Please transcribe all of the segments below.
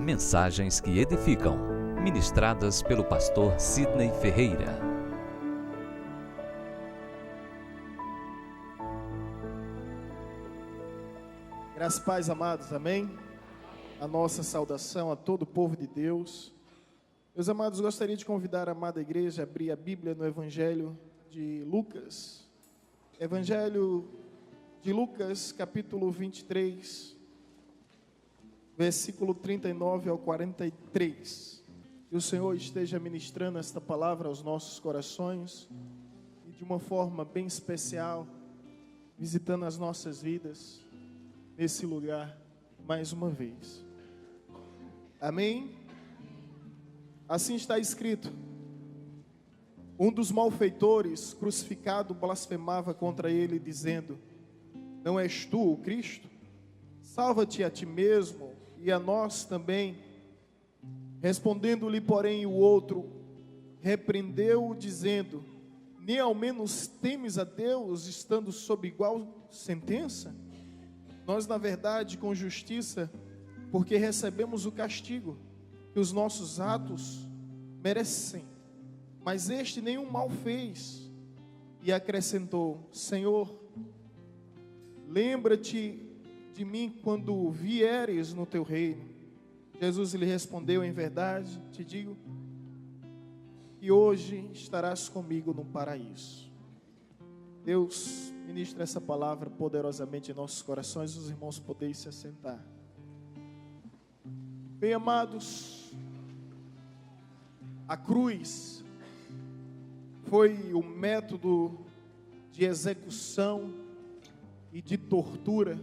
Mensagens que edificam, ministradas pelo pastor Sidney Ferreira. Graças e paz, amados, amém? A nossa saudação a todo o povo de Deus. Meus amados, gostaria de convidar a amada igreja a abrir a Bíblia no Evangelho de Lucas. Evangelho de Lucas, capítulo 23, versículo 39 ao 43. Que o Senhor esteja ministrando esta palavra aos nossos corações e de uma forma bem especial, visitando as nossas vidas nesse lugar mais uma vez. Amém? Assim está escrito: um dos malfeitores crucificado blasfemava contra ele, dizendo: não és tu o Cristo? Salva-te a ti mesmo e a nós também. Respondendo-lhe, porém, o outro repreendeu-o, dizendo: nem ao menos temes a Deus, estando sob igual sentença? Nós, na verdade, com justiça, porque recebemos o castigo que os nossos atos merecem. Mas este nenhum mal fez. E acrescentou: Senhor, lembra-te de mim quando vieres no teu reino. Jesus lhe respondeu: em verdade te digo que hoje estarás comigo no paraíso. Deus, ministra essa palavra poderosamente em nossos corações. Os irmãos podem se assentar. Bem amados, a cruz foi o método de execução e de tortura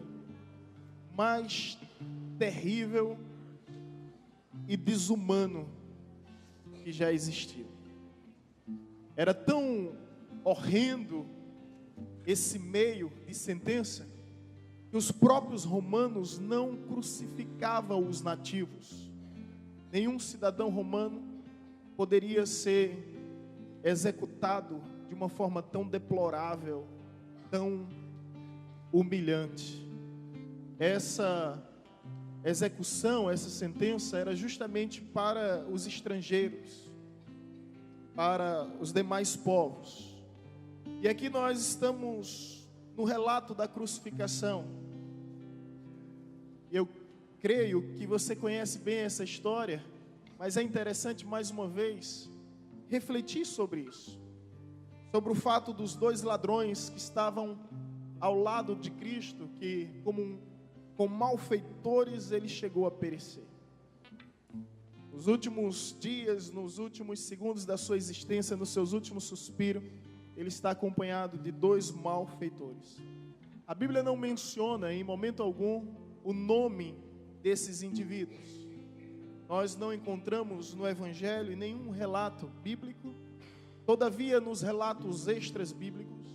mais terrível e desumano que já existiu. Era tão horrendo esse meio de sentença que os próprios romanos não crucificavam os nativos. Nenhum cidadão romano poderia ser executado de uma forma tão deplorável, tão humilhante. Essa execução, essa sentença era justamente para os estrangeiros, para os demais povos. E aqui nós estamos no relato da crucificação. Eu creio que você conhece bem essa história, mas é interessante mais uma vez refletir sobre isso, sobre o fato dos dois ladrões que estavam ao lado de Cristo, que como malfeitores ele chegou a perecer. Nos últimos dias, nos últimos segundos da sua existência, nos seus últimos suspiros, ele está acompanhado de dois malfeitores. A Bíblia não menciona em momento algum o nome desses indivíduos. Nós não encontramos no Evangelho nenhum relato bíblico. Todavia, nos relatos extras bíblicos,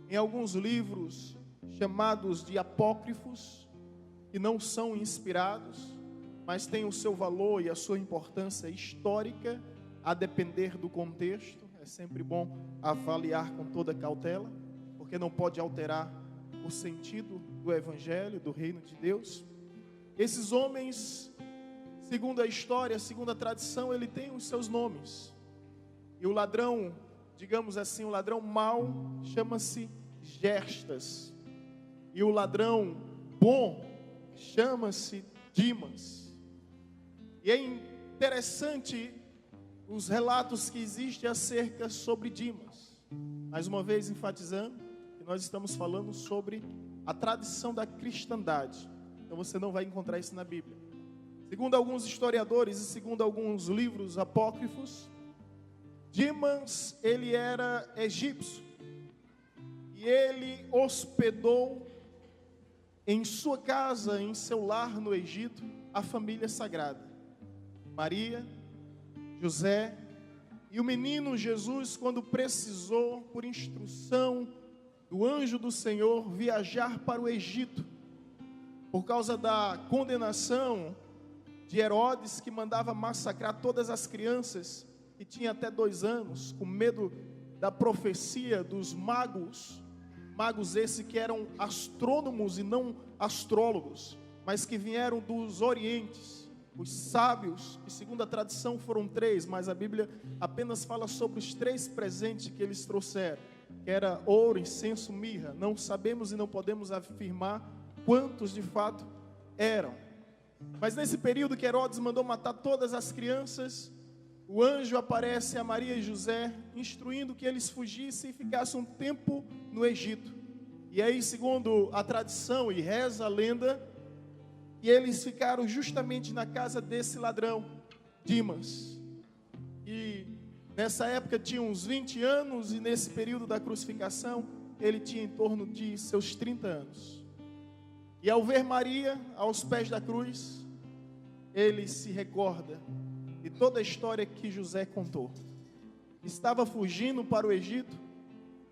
em alguns livros chamados de apócrifos, que não são inspirados, mas têm o seu valor e a sua importância histórica, a depender do contexto. É sempre bom avaliar com toda cautela, porque não pode alterar o sentido do Evangelho, do reino de Deus. Esses homens, segundo a história, segundo a tradição, ele tem os seus nomes. E o ladrão, digamos assim, o ladrão mau chama-se Gestas. E o ladrão bom chama-se Dimas. E é interessante os relatos que existem acerca sobre Dimas. Mais uma vez enfatizando que nós estamos falando sobre a tradição da cristandade. Então você não vai encontrar isso na Bíblia. Segundo alguns historiadores e segundo alguns livros apócrifos, Dimas, ele era egípcio. E ele hospedou em sua casa, em seu lar no Egito, a família sagrada. Maria, José e o menino Jesus, quando precisou, por instrução do anjo do Senhor, viajar para o Egito, por causa da condenação de Herodes, que mandava massacrar todas as crianças que tinham até 2 anos, com medo da profecia dos magos esses que eram astrônomos e não astrólogos, mas que vieram dos orientes, os sábios, que segundo a tradição foram 3, mas a Bíblia apenas fala sobre os 3 presentes que eles trouxeram, que era ouro, incenso, mirra. Não sabemos e não podemos afirmar quantos de fato eram. Mas nesse período que Herodes mandou matar todas as crianças, o anjo aparece a Maria e José, instruindo que eles fugissem e ficassem um tempo no Egito. E aí, segundo a tradição e reza a lenda, e eles ficaram justamente na casa desse ladrão, Dimas. E nessa época tinha uns 20 anos, e nesse período da crucificação, ele tinha em torno de seus 30 anos. E ao ver Maria aos pés da cruz, ele se recorda de toda a história que José contou. Estava fugindo para o Egito,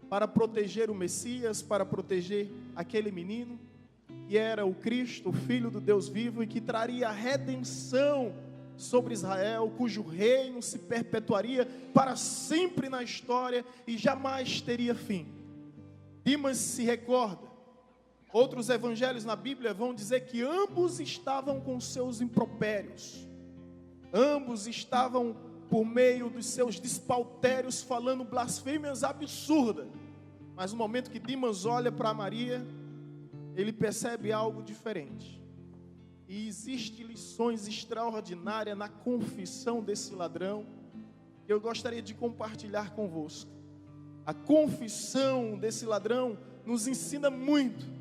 para proteger o Messias, para proteger aquele menino, que era o Cristo, o Filho do Deus vivo, e que traria a redenção sobre Israel, cujo reino se perpetuaria para sempre na história e jamais teria fim. Dimas se recorda. Outros evangelhos na Bíblia vão dizer que ambos estavam com seus impropérios. Ambos estavam por meio dos seus despauterios falando blasfêmias absurdas. Mas no momento que Dimas olha para Maria, ele percebe algo diferente. E existem lições extraordinárias na confissão desse ladrão, que eu gostaria de compartilhar convosco. A confissão desse ladrão nos ensina muito.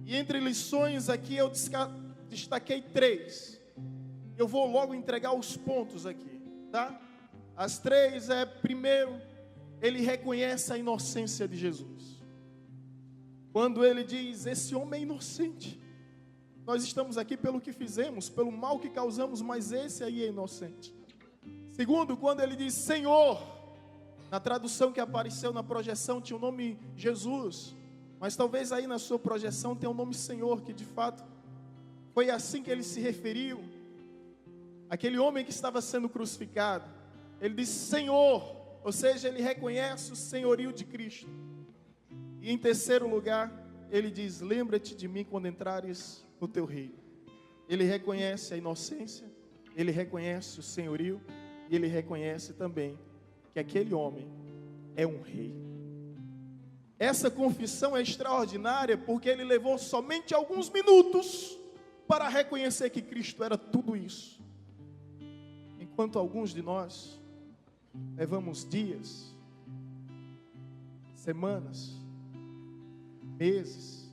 E entre lições aqui eu destaquei 3. Eu vou logo entregar os pontos aqui, tá? As 3 é, primeiro, ele reconhece a inocência de Jesus. Quando ele diz, esse homem é inocente. Nós estamos aqui pelo que fizemos, pelo mal que causamos, mas esse aí é inocente. Segundo, quando ele diz Senhor, na tradução que apareceu na projeção tinha o nome Jesus, mas talvez aí na sua projeção tenha o nome Senhor, que de fato foi assim que ele se referiu. Aquele homem que estava sendo crucificado, ele diz Senhor, ou seja, ele reconhece o senhorio de Cristo. E em terceiro lugar, ele diz, lembra-te de mim quando entrares no teu reino. Ele reconhece a inocência, ele reconhece o senhorio, e ele reconhece também que aquele homem é um rei. Essa confissão é extraordinária porque ele levou somente alguns minutos para reconhecer que Cristo era tudo isso. Enquanto alguns de nós levamos dias, semanas, meses,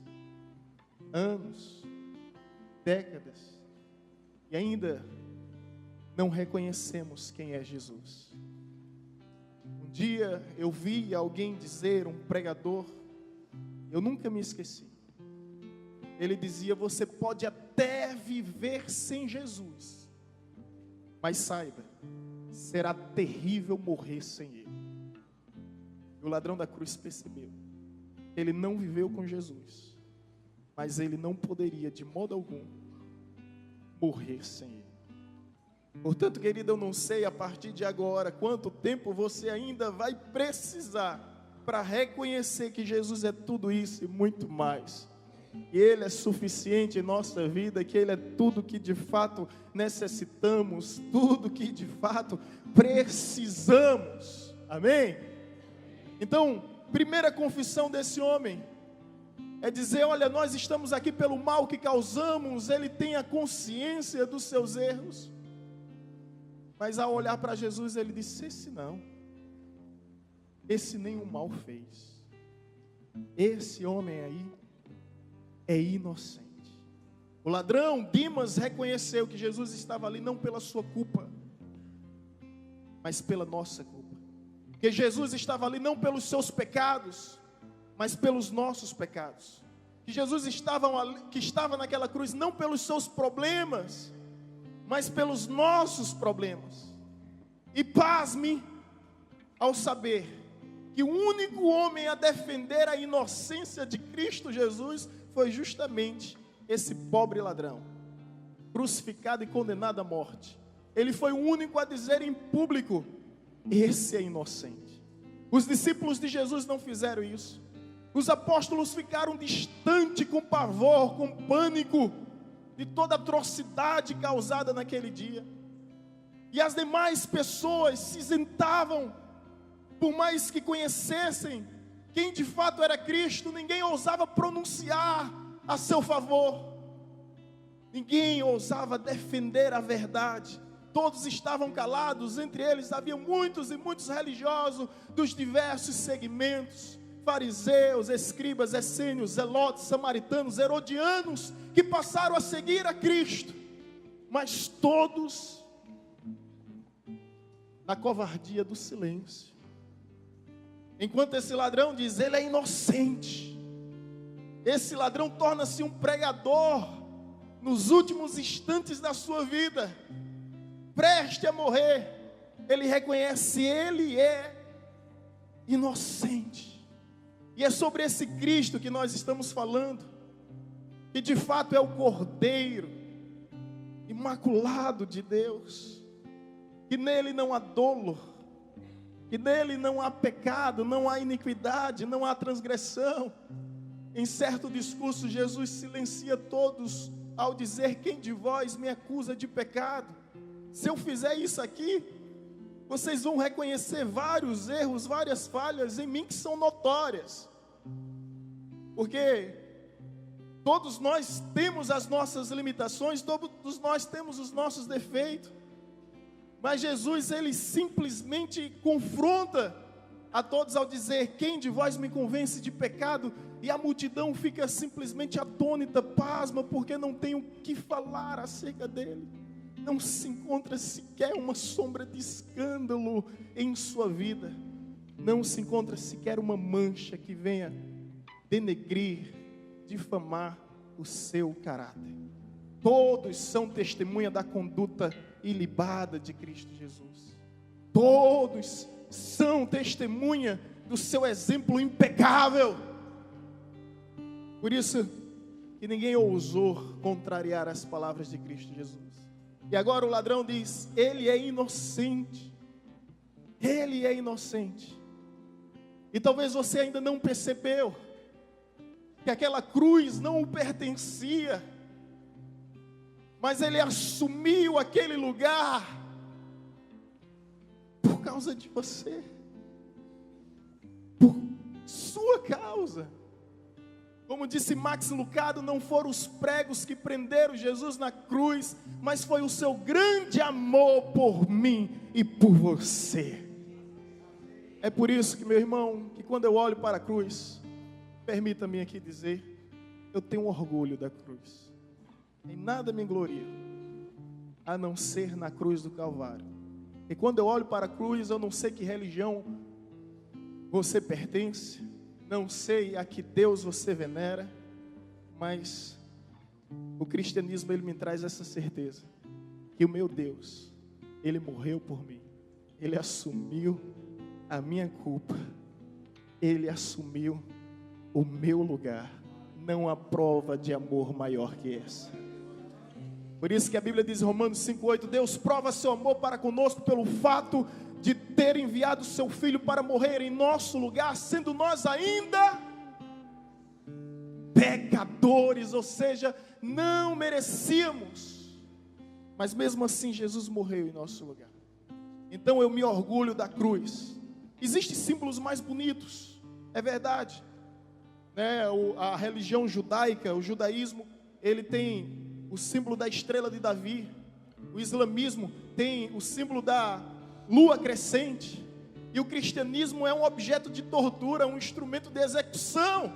anos, décadas, e ainda não reconhecemos quem é Jesus. Um dia eu vi alguém dizer, um pregador, eu nunca me esqueci. Ele dizia, você pode até viver sem Jesus, mas saiba, será terrível morrer sem Ele. E o ladrão da cruz percebeu. Ele não viveu com Jesus, mas ele não poderia de modo algum morrer sem Ele. Portanto, querido, eu não sei a partir de agora quanto tempo você ainda vai precisar para reconhecer que Jesus é tudo isso e muito mais. Que Ele é suficiente em nossa vida, que Ele é tudo que de fato necessitamos, tudo que de fato precisamos. Amém? Então, primeira confissão desse homem é dizer, olha, nós estamos aqui pelo mal que causamos, ele tem a consciência dos seus erros. Mas ao olhar para Jesus, ele disse, esse não, esse nenhum mal fez. Esse homem aí é inocente. O ladrão, Dimas, reconheceu que Jesus estava ali não pela sua culpa, mas pela nossa culpa. Que Jesus estava ali não pelos seus pecados, mas pelos nossos pecados. Que Jesus estava naquela cruz não pelos seus problemas, mas pelos nossos problemas. E pasme ao saber que o único homem a defender a inocência de Cristo Jesus foi justamente esse pobre ladrão, crucificado e condenado à morte. Ele foi o único a dizer em público, esse é inocente. Os discípulos de Jesus não fizeram isso. Os apóstolos ficaram distantes, com pavor, com pânico. de toda a atrocidade causada naquele dia. E as demais pessoas se isentavam, por mais que conhecessem quem de fato era Cristo, ninguém ousava pronunciar a seu favor. Ninguém ousava defender a verdade. Todos estavam calados, entre eles havia muitos e muitos religiosos dos diversos segmentos, fariseus, escribas, essênios, zelotes, samaritanos, herodianos, que passaram a seguir a Cristo, mas todos na covardia do silêncio. Enquanto esse ladrão diz, ele é inocente, esse ladrão torna-se um pregador nos últimos instantes da sua vida, preste a morrer, ele reconhece, ele é inocente. E é sobre esse Cristo que nós estamos falando, que de fato é o Cordeiro imaculado de Deus, que nele não há dolo, que nele não há pecado, não há iniquidade, não há transgressão. Em certo discurso, Jesus silencia todos ao dizer, quem de vós me acusa de pecado? Se eu fizer isso aqui, vocês vão reconhecer vários erros, várias falhas em mim que são notórias. Porque todos nós temos as nossas limitações, todos nós temos os nossos defeitos. Mas Jesus, ele simplesmente confronta a todos ao dizer, quem de vós me convence de pecado? E a multidão fica simplesmente atônita, pasma, porque não tem o que falar acerca dele. Não se encontra sequer uma sombra de escândalo em sua vida. Não se encontra sequer uma mancha que venha denegrir, difamar o seu caráter. Todos são testemunha da conduta ilibada de Cristo Jesus. Todos são testemunha do seu exemplo impecável. Por isso que ninguém ousou contrariar as palavras de Cristo Jesus. E agora o ladrão diz, ele é inocente. Ele é inocente. E talvez você ainda não percebeu que aquela cruz não o pertencia, mas ele assumiu aquele lugar por causa de você, por sua causa. Como disse Max Lucado, não foram os pregos que prenderam Jesus na cruz, mas foi o seu grande amor por mim e por você. É por isso que, meu irmão, que quando eu olho para a cruz, permita-me aqui dizer, eu tenho orgulho da cruz. Em nada me glorio, a não ser na cruz do Calvário. E quando eu olho para a cruz, eu não sei que religião você pertence, não sei a que Deus você venera, mas o cristianismo, ele me traz essa certeza, que o meu Deus, ele morreu por mim, ele assumiu a minha culpa, ele assumiu o meu lugar. Não há prova de amor maior que essa. Por isso que a Bíblia diz em Romanos 5,8, Deus prova seu amor para conosco pelo fato de ter enviado seu Filho para morrer em nosso lugar, sendo nós ainda pecadores, ou seja, não merecíamos, mas mesmo assim Jesus morreu em nosso lugar. Então eu me orgulho da cruz. Existem símbolos mais bonitos, é verdade, né? A religião judaica, o judaísmo, ele tem o símbolo da estrela de Davi. O islamismo tem o símbolo da lua crescente. E o cristianismo é um objeto de tortura, um instrumento de execução.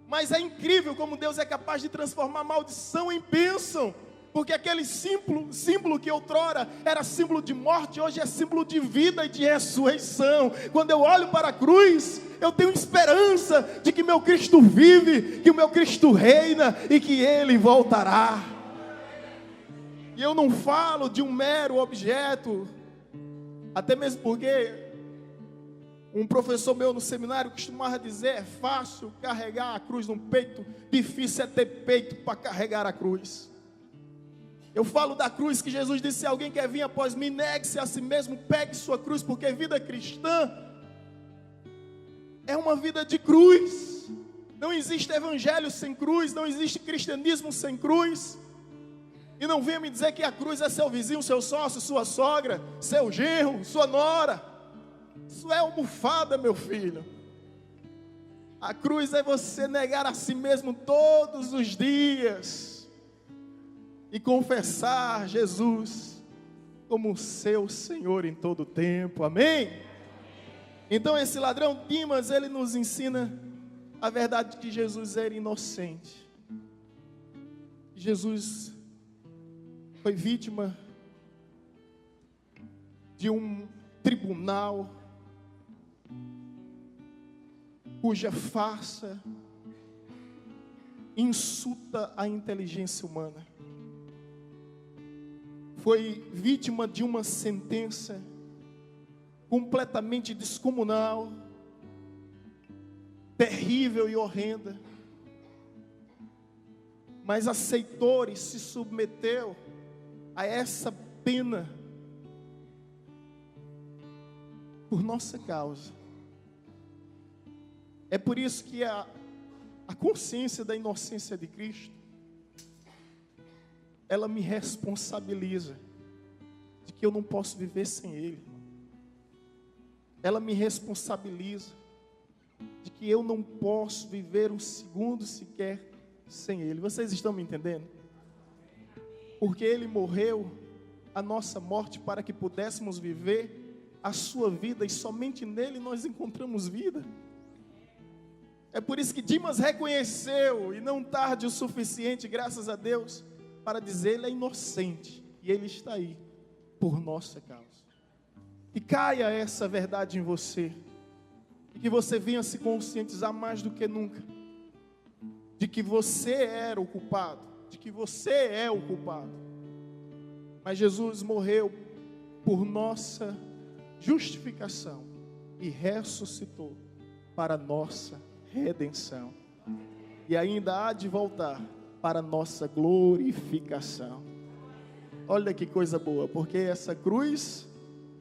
Mas é incrível como Deus é capaz de transformar maldição em bênção. Porque aquele símbolo que outrora era símbolo de morte, hoje é símbolo de vida e de ressurreição. Quando eu olho para a cruz, eu tenho esperança de que meu Cristo vive, que o meu Cristo reina e que Ele voltará. E eu não falo de um mero objeto, até mesmo porque um professor meu no seminário costumava dizer, é fácil carregar a cruz no peito, difícil é ter peito para carregar a cruz. Eu falo da cruz que Jesus disse, se alguém quer vir após mim, negue-se a si mesmo, pegue sua cruz, porque vida cristã é uma vida de cruz. Não existe evangelho sem cruz, não existe cristianismo sem cruz. E não venha me dizer que a cruz é seu vizinho, seu sócio, sua sogra, seu genro, sua nora. Isso é almofada, meu filho. A cruz é você negar a si mesmo todos os dias e confessar Jesus como seu Senhor em todo o tempo. Amém? Então esse ladrão Dimas, ele nos ensina a verdade de que Jesus era inocente. Jesus foi vítima de um tribunal cuja farsa insulta a inteligência humana. Foi vítima de uma sentença completamente descomunal, terrível e horrenda, mas aceitou e se submeteu a essa pena por nossa causa. É por isso que a consciência da inocência de Cristo, ela me responsabiliza de que eu não posso viver sem Ele. Ela me responsabiliza de que eu não posso viver um segundo sequer sem Ele. Vocês estão me entendendo? Porque Ele morreu a nossa morte para que pudéssemos viver a sua vida, e somente nele nós encontramos vida. É por isso que Dimas reconheceu, e não tarde o suficiente, graças a Deus, para dizer: ele é inocente, e ele está aí, por nossa causa. E caia essa verdade em você, e que você venha se conscientizar mais do que nunca, de que você era o culpado, de que você é o culpado, mas Jesus morreu por nossa justificação, e ressuscitou para nossa redenção, e ainda há de voltar para nossa glorificação. Olha que coisa boa, porque essa cruz,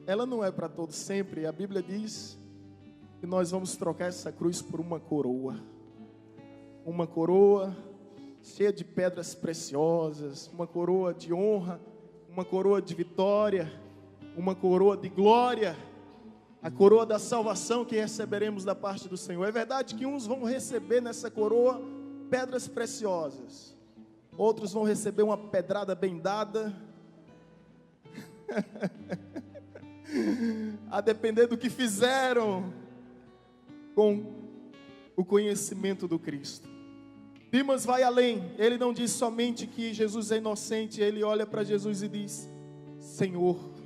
ela não é para todo sempre. A Bíblia diz que nós vamos trocar essa cruz por uma coroa cheia de pedras preciosas, uma coroa de honra, uma coroa de vitória, uma coroa de glória, a coroa da salvação que receberemos da parte do Senhor. É verdade que uns vão receber nessa coroa pedras preciosas, outros vão receber uma pedrada bem dada, a depender do que fizeram com o conhecimento do Cristo. Dimas vai além, ele não diz somente que Jesus é inocente, ele olha para Jesus e diz: Senhor.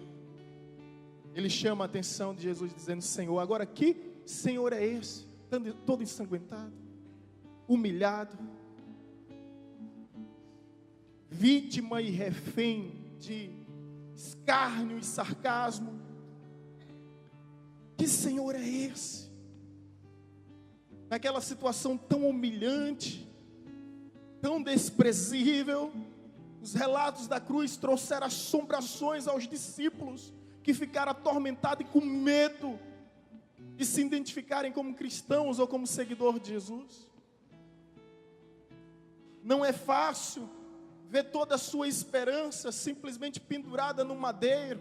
Ele chama a atenção de Jesus dizendo: Senhor. Agora, que Senhor é esse? Todo ensanguentado, humilhado, vítima e refém de escárnio e sarcasmo. Que Senhor é esse? Naquela situação tão humilhante, tão desprezível, os relatos da cruz trouxeram assombrações aos discípulos, que ficaram atormentados e com medo de se identificarem como cristãos ou como seguidores de Jesus. Não é fácil ver toda a sua esperança simplesmente pendurada no madeiro,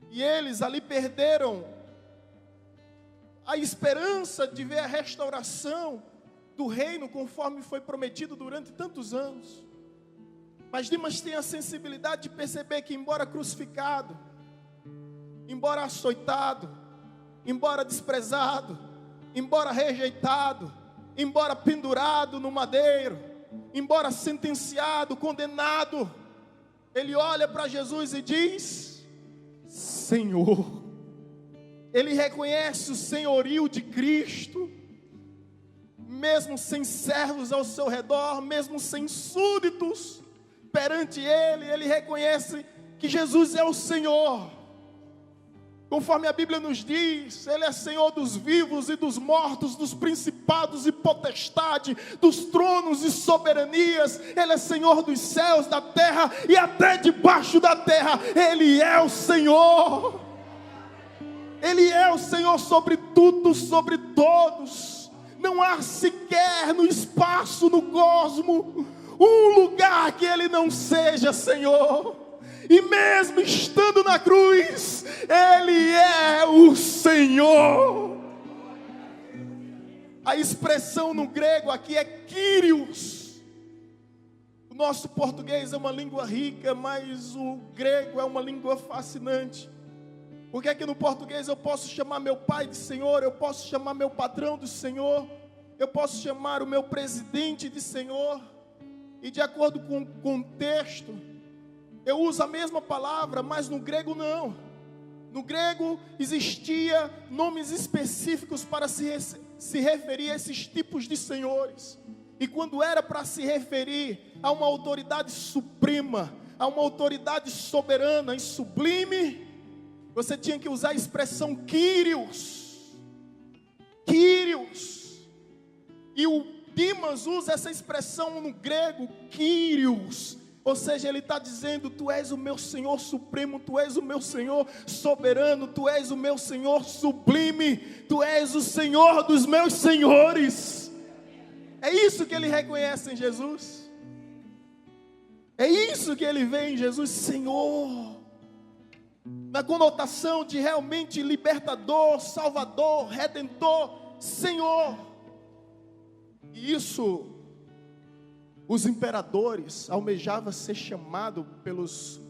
e eles ali perderam a esperança de ver a restauração do reino conforme foi prometido durante tantos anos. Mas Dimas tem a sensibilidade de perceber que, embora crucificado, embora açoitado, embora desprezado, embora rejeitado, embora pendurado no madeiro, embora sentenciado, condenado, ele olha para Jesus e diz: Senhor. Ele reconhece o senhorio de Cristo, mesmo sem servos ao seu redor, mesmo sem súditos perante ele, ele reconhece que Jesus é o Senhor. Conforme a Bíblia nos diz, Ele é Senhor dos vivos e dos mortos, dos principados e potestades, dos tronos e soberanias. Ele é Senhor dos céus, da terra e até debaixo da terra. Ele é o Senhor. Ele é o Senhor sobre tudo, sobre todos. Não há sequer no espaço, no cosmo, um lugar que Ele não seja Senhor. E mesmo estando na cruz, Ele é o Senhor. A expressão no grego aqui é Kyrios. O nosso português é uma língua rica, mas o grego é uma língua fascinante. Porque aqui no português eu posso chamar meu pai de Senhor, eu posso chamar meu patrão de Senhor, eu posso chamar o meu presidente de Senhor. E de acordo com o contexto, eu uso a mesma palavra, mas no grego não. No grego existia nomes específicos para se referir a esses tipos de senhores. E quando era para se referir a uma autoridade suprema, a uma autoridade soberana e sublime, você tinha que usar a expressão Kyrios. Kyrios. E o Dimas usa essa expressão no grego, Kyrios. Ou seja, ele está dizendo: tu és o meu Senhor supremo, tu és o meu Senhor soberano, tu és o meu Senhor sublime, tu és o Senhor dos meus senhores. É isso que ele reconhece em Jesus. É isso que ele vê em Jesus, Senhor. Na conotação de realmente libertador, salvador, redentor, Senhor. E isso, os imperadores almejavam ser chamados pelos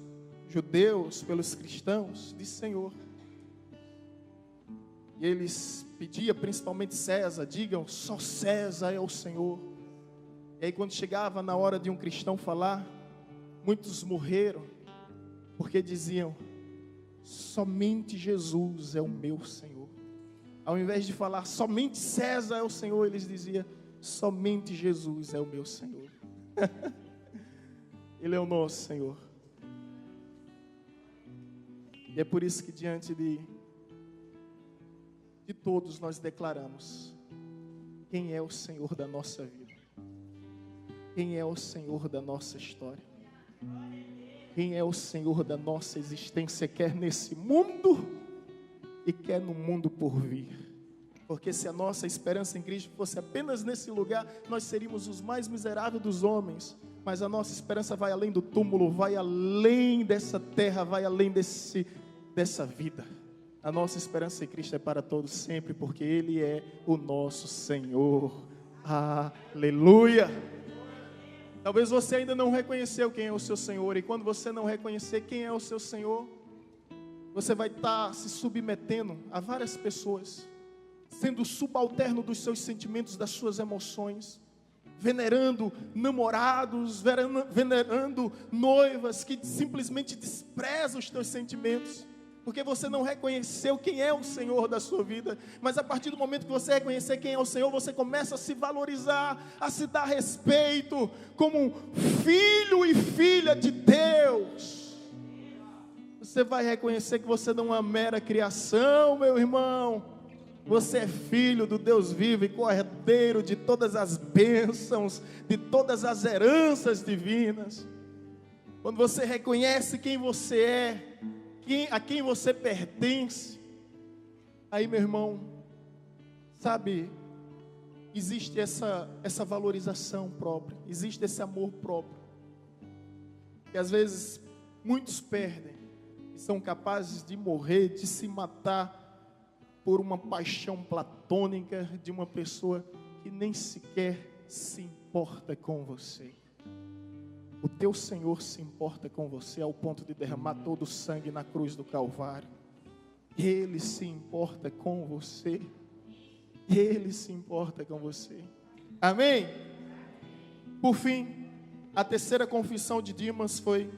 judeus, pelos cristãos, de Senhor. E eles pediam, principalmente César, digam, só César é o Senhor. E aí quando chegava na hora de um cristão falar, muitos morreram, porque diziam, somente Jesus é o meu Senhor. Ao invés de falar, somente César é o Senhor, eles diziam, somente Jesus é o meu Senhor. Ele é o nosso Senhor. E é por isso que diante de todos nós declaramos: quem é o Senhor da nossa vida? Quem é o Senhor da nossa história? Quem é o Senhor da nossa existência, quer nesse mundo e quer no mundo por vir? Porque se a nossa esperança em Cristo fosse apenas nesse lugar, nós seríamos os mais miseráveis dos homens. Mas a nossa esperança vai além do túmulo, vai além dessa terra, vai além dessa vida. A nossa esperança em Cristo é para todos sempre, porque Ele é o nosso Senhor. Aleluia! Talvez você ainda não reconheceu quem é o seu Senhor, e quando você não reconhecer quem é o seu Senhor, você vai estar se submetendo a várias pessoas, sendo subalterno dos seus sentimentos, das suas emoções, venerando namorados, venerando noivas que simplesmente desprezam os teus sentimentos, porque você não reconheceu quem é o Senhor da sua vida. Mas a partir do momento que você reconhecer quem é o Senhor, você começa a se valorizar, a se dar respeito como filho e filha de Deus. Você vai reconhecer que você não é uma mera criação, meu irmão. Você é filho do Deus vivo e cordeiro de todas as bênçãos, de todas as heranças divinas. Quando você reconhece quem você é, a quem você pertence, aí, meu irmão, sabe, existe essa valorização própria, existe esse amor próprio, que às vezes muitos perdem, e são capazes de morrer, de se matar, por uma paixão platônica de uma pessoa que nem sequer se importa com você. O teu Senhor se importa com você ao ponto de derramar todo o sangue na cruz do Calvário. Ele se importa com você. Ele se importa com você. Amém? Por fim, a terceira confissão de Dimas foi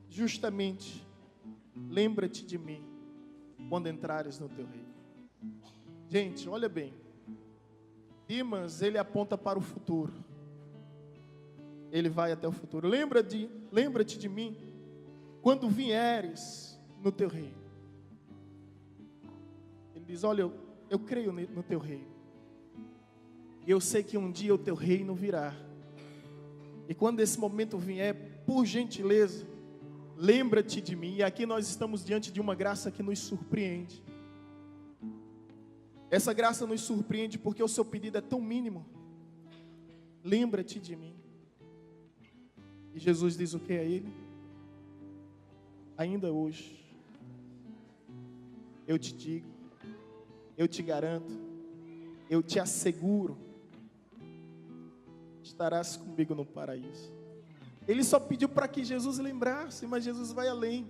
justamente: lembra-te de mim quando entrares no teu reino. Gente, olha bem, Dimas, ele aponta para o futuro. Ele vai até o futuro. Lembra-te de mim quando vieres no teu reino. Ele diz, olha, eu creio no teu reino. E eu sei que um dia o teu reino virá. E quando esse momento vier, por gentileza, lembra-te de mim. E aqui nós estamos diante de uma graça que nos surpreende. Essa graça nos surpreende porque o seu pedido é tão mínimo. Lembra-te de mim. E Jesus diz o que a ele? Ainda hoje, eu te digo, eu te garanto, eu te asseguro, estarás comigo no paraíso. Ele só pediu para que Jesus lembrasse, mas Jesus vai além.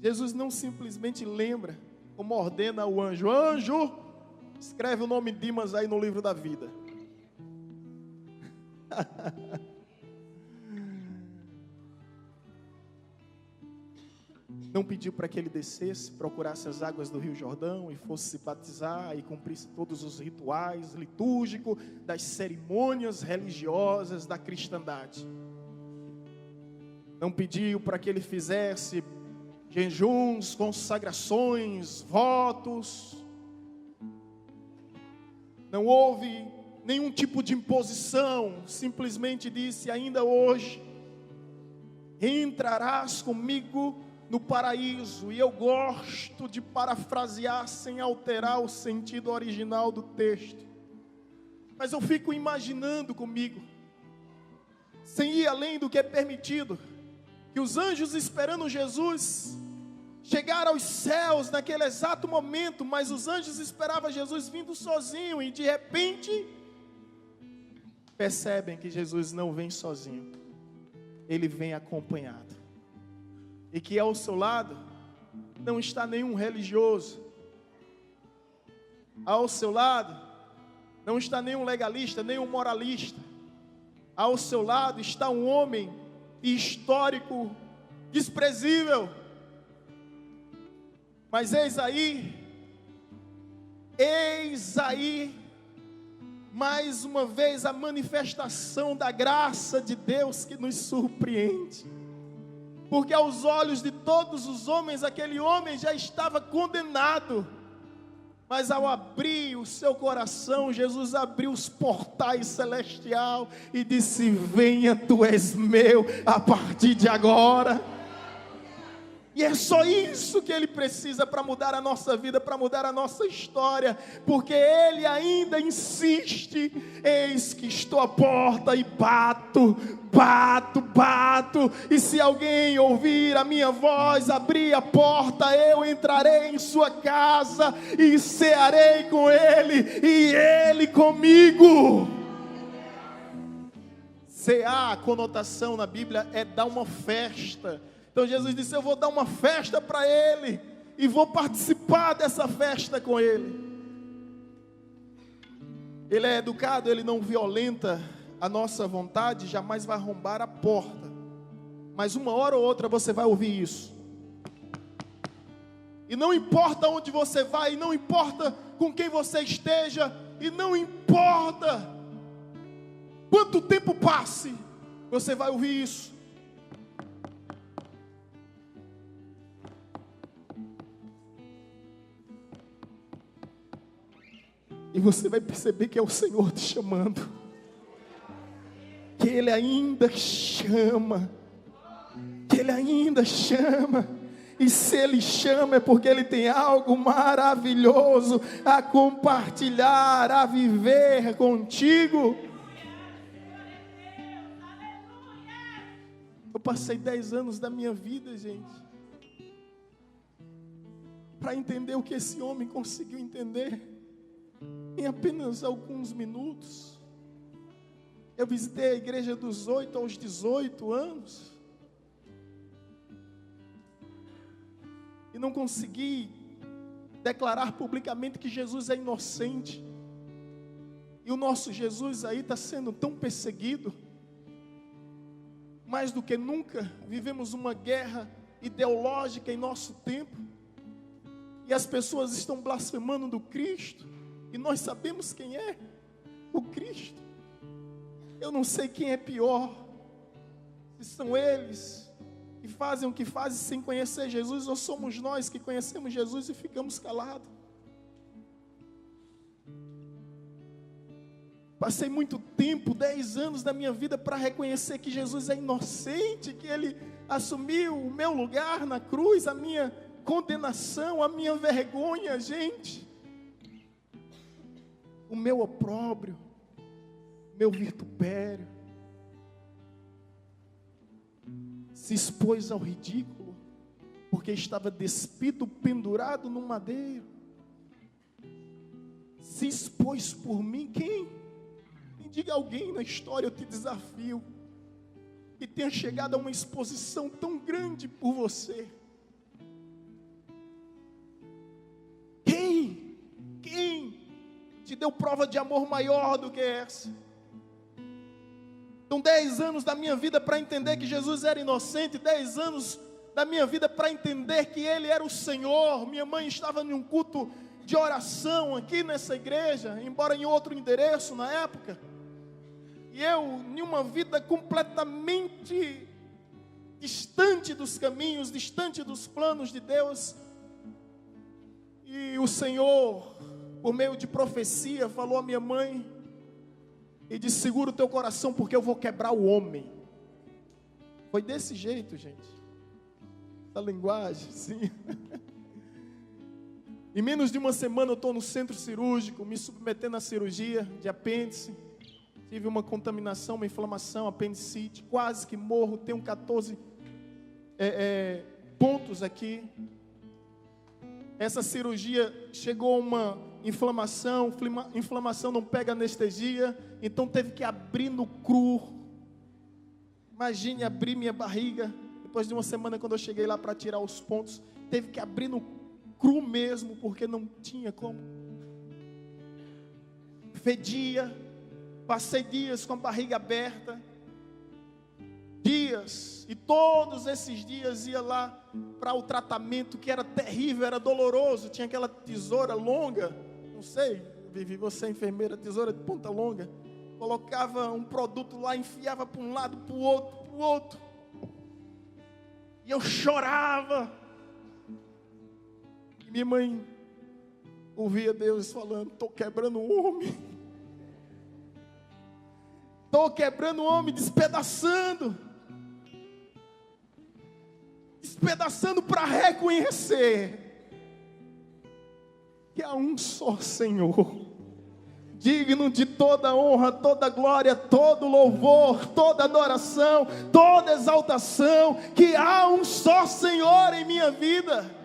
Jesus não simplesmente lembra, como ordena o anjo: anjo, escreve o nome de Dimas aí no livro da vida. Não pediu para que ele descesse, procurasse as águas do Rio Jordão e fosse se batizar e cumprisse todos os rituais litúrgicos das cerimônias religiosas da cristandade. Não pediu para que ele fizesse jejuns, consagrações, votos. Não houve nenhum tipo de imposição, simplesmente disse: ainda hoje entrarás comigo no paraíso. E eu gosto de parafrasear sem alterar o sentido original do texto, mas eu fico imaginando comigo, sem ir além do que é permitido, que os anjos esperando Jesus chegar aos céus naquele exato momento, mas os anjos esperavam Jesus vindo sozinho, e de repente percebem que Jesus não vem sozinho, ele vem acompanhado, e que ao seu lado não está nenhum religioso, ao seu lado não está nenhum legalista, nenhum moralista, ao seu lado está um homem histórico, desprezível. Mas eis aí, mais uma vez a manifestação da graça de Deus que nos surpreende. Porque aos olhos de todos os homens, aquele homem já estava condenado. Mas ao abrir o seu coração, Jesus abriu os portais celestiais e disse: venha, tu és meu a partir de agora. E é só isso que Ele precisa para mudar a nossa vida, para mudar a nossa história, porque Ele ainda insiste: eis que estou à porta e bato, e se alguém ouvir a minha voz, abrir a porta, eu entrarei em sua casa e cearei com ele e ele comigo. Cear, a conotação na Bíblia é dar uma festa. Então Jesus disse: eu vou dar uma festa para ele e vou participar dessa festa com ele. Ele é educado, ele não violenta a nossa vontade, jamais vai arrombar a porta. Mas uma hora ou outra você vai ouvir isso. E não importa onde você vai, e não importa com quem você esteja, e não importa quanto tempo passe, você vai ouvir isso. E você vai perceber que é o Senhor te chamando, que Ele ainda chama, e se Ele chama é porque Ele tem algo maravilhoso a compartilhar, a viver contigo. Eu passei 10 anos da minha vida, gente, para entender o que esse homem conseguiu entender em apenas alguns minutos. Eu visitei a igreja dos 8 aos 18 anos e não consegui declarar publicamente que Jesus é inocente. E o nosso Jesus aí está sendo tão perseguido. Mais do que nunca, vivemos uma guerra ideológica em nosso tempo. E as pessoas estão blasfemando do Cristo. E nós sabemos quem é o Cristo. Eu não sei quem é pior. Se são eles que fazem o que fazem sem conhecer Jesus, ou somos nós que conhecemos Jesus e ficamos calados. Passei muito tempo, 10 anos da minha vida, para reconhecer que Jesus é inocente, que Ele assumiu o meu lugar na cruz, a minha condenação, a minha vergonha, gente. O meu opróbrio, meu vitupério. se expôs ao ridículo, porque estava despido, pendurado no madeiro. Se expôs por mim, quem? Me diga alguém na história, eu te desafio, que tenha chegado a uma exposição tão grande por você. Quem te deu prova de amor maior do que essa? Então 10 anos da minha vida para entender que Jesus era inocente, 10 anos da minha vida para entender que Ele era o Senhor. Minha mãe estava em um culto de oração aqui nessa igreja, embora em outro endereço na época, e eu em uma vida completamente distante dos caminhos, distante dos planos de Deus, e o Senhor, por meio de profecia, falou à minha mãe e disse: segura o teu coração, porque eu vou quebrar o homem. Foi desse jeito, gente, essa linguagem, sim. Em menos de uma semana eu estou no centro cirúrgico, me submetendo à cirurgia de apêndice. Tive uma contaminação, uma inflamação, apendicite, quase que morro. Tenho 14 pontos aqui. Essa cirurgia chegou a uma inflamação não pega anestesia, então teve que abrir no cru. Imagine abrir minha barriga, depois de uma semana quando eu cheguei lá para tirar os pontos, teve que abrir no cru mesmo, porque não tinha como. Fedia, passei dias com a barriga aberta, dias, e todos esses dias ia lá para o tratamento, que era terrível, era doloroso, tinha aquela tesoura longa, não sei, Vivi, você é enfermeira, tesoura de ponta longa, colocava um produto lá, enfiava para um lado, para o outro, e eu chorava, e minha mãe ouvia Deus falando: estou quebrando o homem, despedaçando para reconhecer que há um só Senhor, digno de toda honra, toda glória, todo louvor, toda adoração, toda exaltação, que há um só Senhor em minha vida.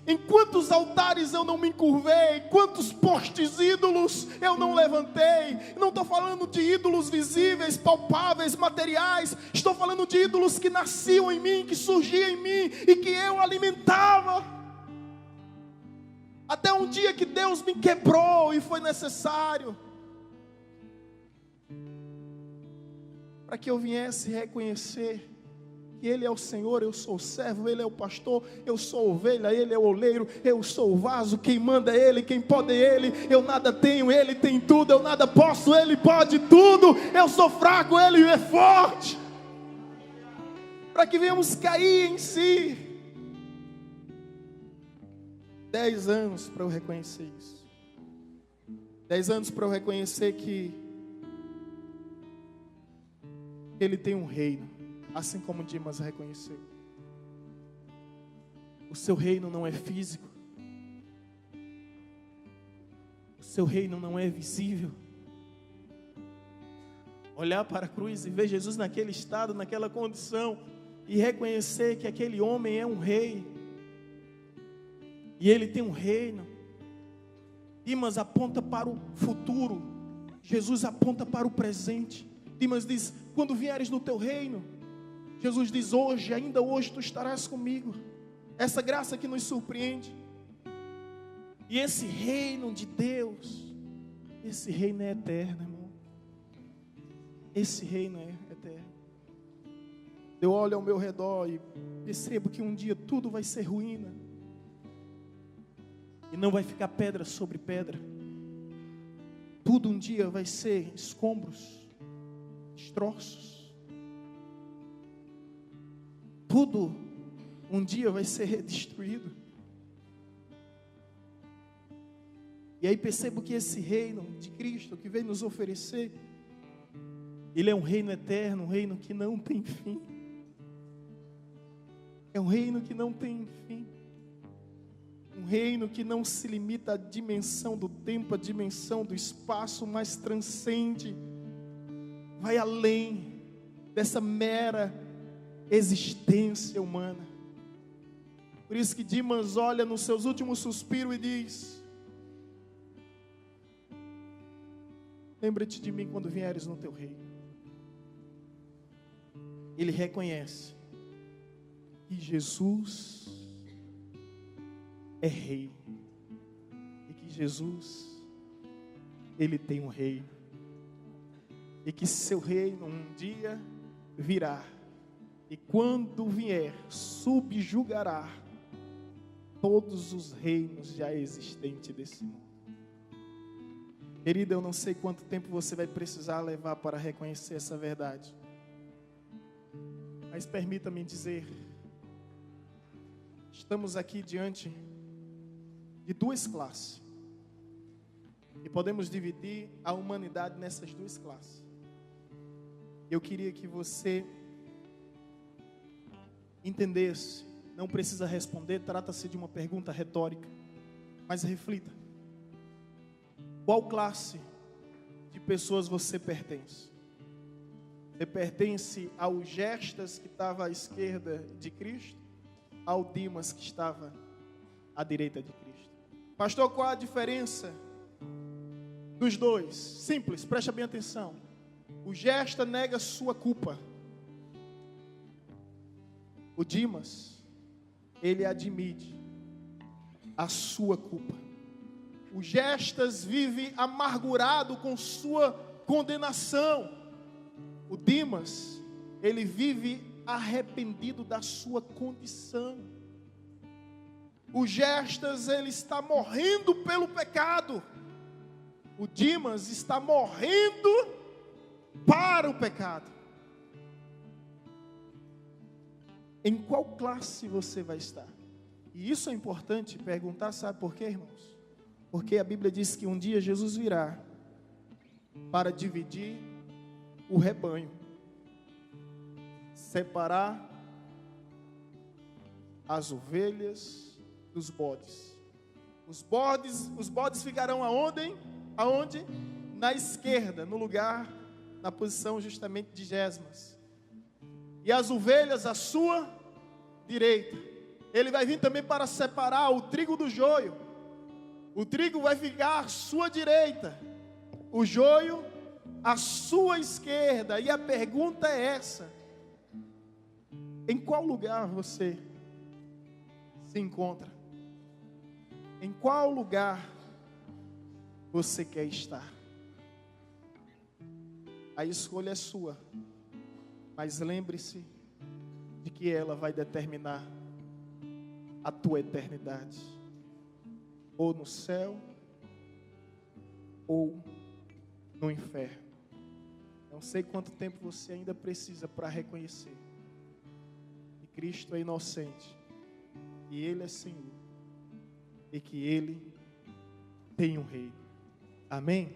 Em quantos altares eu não me encurvei, quantos postes ídolos eu não levantei. Não estou falando de ídolos visíveis, palpáveis, materiais. Estou falando de ídolos que nasciam em mim, que surgiam em mim e que eu alimentava. Até um dia que Deus me quebrou e foi necessário para que eu viesse reconhecer que Ele é o Senhor, eu sou o servo, Ele é o pastor, eu sou a ovelha, Ele é o oleiro, eu sou o vaso, quem manda é Ele, quem pode é Ele, eu nada tenho, Ele tem tudo, eu nada posso, Ele pode tudo, eu sou fraco, Ele é forte, para que venhamos cair em si. 10 anos para eu reconhecer isso, 10 anos para eu reconhecer que Ele tem um reino, assim como Dimas reconheceu. O seu reino não é físico, o seu reino não é visível. Olhar para a cruz e ver Jesus naquele estado, naquela condição, e reconhecer que aquele homem é um rei, e ele tem um reino. Dimas aponta para o futuro, Jesus aponta para o presente. Dimas diz: quando vieres no teu reino, Jesus diz: hoje, ainda hoje tu estarás comigo. Essa graça que nos surpreende. E esse reino de Deus, esse reino é eterno, irmão. Esse reino é eterno. Eu olho ao meu redor e percebo que um dia tudo vai ser ruína, e não vai ficar pedra sobre pedra. Tudo um dia vai ser escombros, destroços. Tudo um dia vai ser destruído. E aí percebo que esse reino de Cristo que veio nos oferecer, Ele é um reino eterno, um reino que não tem fim. É um reino que não tem fim. Um reino que não se limita à dimensão do tempo, à dimensão do espaço, mas transcende, vai além dessa mera existência humana. Por isso que Dimas olha nos seus últimos suspiros e diz: lembra-te de mim quando vieres no teu reino. Ele reconhece que Jesus é rei. E que Jesus, ele tem um reino. E que seu reino um dia virá. E quando vier, subjugará todos os reinos já existentes desse mundo. Querida, eu não sei quanto tempo você vai precisar levar para reconhecer essa verdade. Mas permita-me dizer, estamos aqui diante de duas classes. E podemos dividir a humanidade nessas duas classes. Eu queria que você entendesse, não precisa responder, trata-se de uma pergunta retórica, mas reflita. Qual classe de pessoas você pertence? Você pertence ao Gestas, que estava à esquerda de Cristo, ao Dimas, que estava à direita de Cristo? Pastor, qual a diferença dos dois? Simples, preste bem atenção. O Gestas nega sua culpa. O Dimas, ele admite a sua culpa. O Gestas vive amargurado com sua condenação. O Dimas, ele vive arrependido da sua condição. O Gestas, ele está morrendo pelo pecado. O Dimas está morrendo para o pecado. Em qual classe você vai estar? E isso é importante perguntar, sabe por quê, irmãos? Porque a Bíblia diz que um dia Jesus virá para dividir o rebanho, separar as ovelhas dos bodes. Os bodes ficarão aonde? Aonde? Na esquerda, no lugar, na posição justamente de Gesmas. E as ovelhas à sua direita. Ele vai vir também para separar o trigo do joio. O trigo vai ficar à sua direita, o joio à sua esquerda. E a pergunta é essa: em qual lugar você se encontra? Em qual lugar você quer estar? A escolha é sua, mas lembre-se de que ela vai determinar a tua eternidade, ou no céu, ou no inferno. Não sei quanto tempo você ainda precisa para reconhecer que Cristo é inocente, que Ele é Senhor, e que Ele tem um rei. Amém?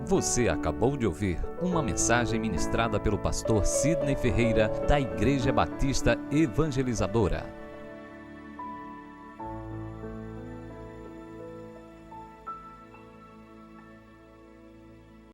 Você acabou de ouvir uma mensagem ministrada pelo pastor Sidney Ferreira, da Igreja Batista Evangelizadora.